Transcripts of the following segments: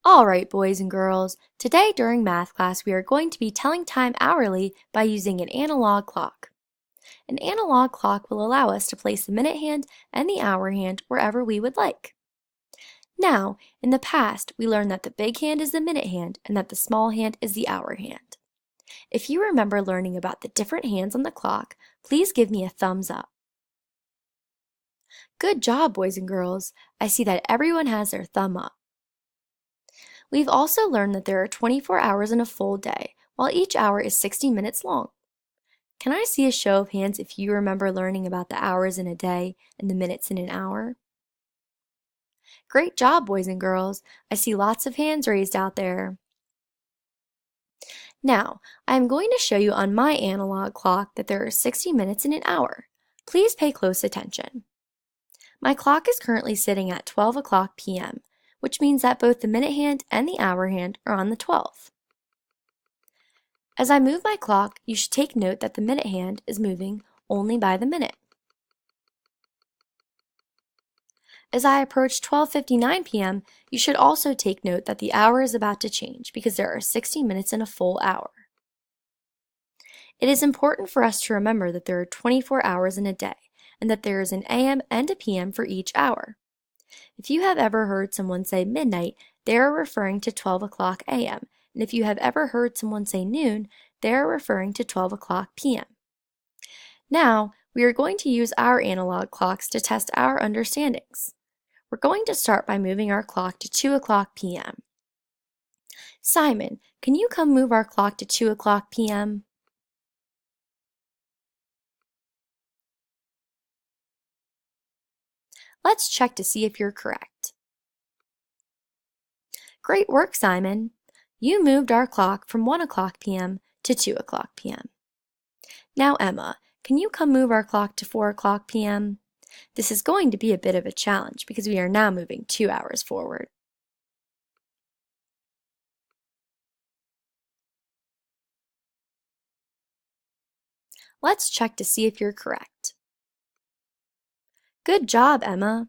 All right, boys and girls, today during math class we are going to be telling time hourly by using an analog clock. An analog clock will allow us to place the minute hand and the hour hand wherever we would like. Now, in the past, we learned that the big hand is the minute hand and that the small hand is the hour hand. If you remember learning about the different hands on the clock, please give me a thumbs up. Good job, boys and girls. I see that everyone has their thumb up. We've also learned that there are 24 hours in a full day, while each hour is 60 minutes long. Can I see a show of hands if you remember learning about the hours in a day and the minutes in an hour? Great job, boys and girls. I see lots of hands raised out there. Now, I am going to show you on my analog clock that there are 60 minutes in an hour. Please pay close attention. My clock is currently sitting at 12 o'clock p.m., which means that both the minute hand and the hour hand are on the 12th. As I move my clock, you should take note that the minute hand is moving only by the minute. As I approach 12:59 p.m., you should also take note that the hour is about to change because there are 60 minutes in a full hour. It is important for us to remember that there are 24 hours in a day and that there is an AM and a PM for each hour. If you have ever heard someone say midnight, they are referring to 12 o'clock a.m., and if you have ever heard someone say noon, they are referring to 12 o'clock p.m. Now, we are going to use our analog clocks to test our understandings. We're going to start by moving our clock to 2 o'clock p.m. Simon, can you come move our clock to 2 o'clock p.m.? Let's check to see if you're correct. Great work, Simon. You moved our clock from 1 o'clock p.m. to 2 o'clock p.m. Now, Emma, can you come move our clock to 4 o'clock p.m.? This is going to be a bit of a challenge because we are now moving 2 hours forward. Let's check to see if you're correct. Good job, Emma.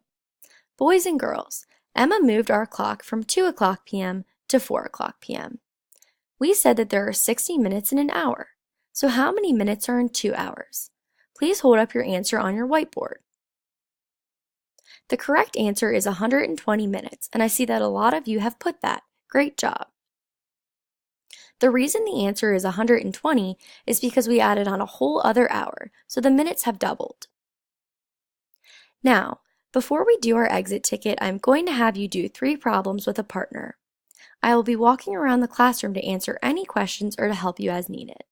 Boys and girls, Emma moved our clock from 2 o'clock p.m. to 4 o'clock p.m. We said that there are 60 minutes in an hour. So how many minutes are in 2 hours? Please hold up your answer on your whiteboard. The correct answer is 120 minutes, and I see that a lot of you have put that. Great job. The reason the answer is 120 is because we added on a whole other hour, so the minutes have doubled. Now, before we do our exit ticket, I'm going to have you do 3 problems with a partner. I will be walking around the classroom to answer any questions or to help you as needed.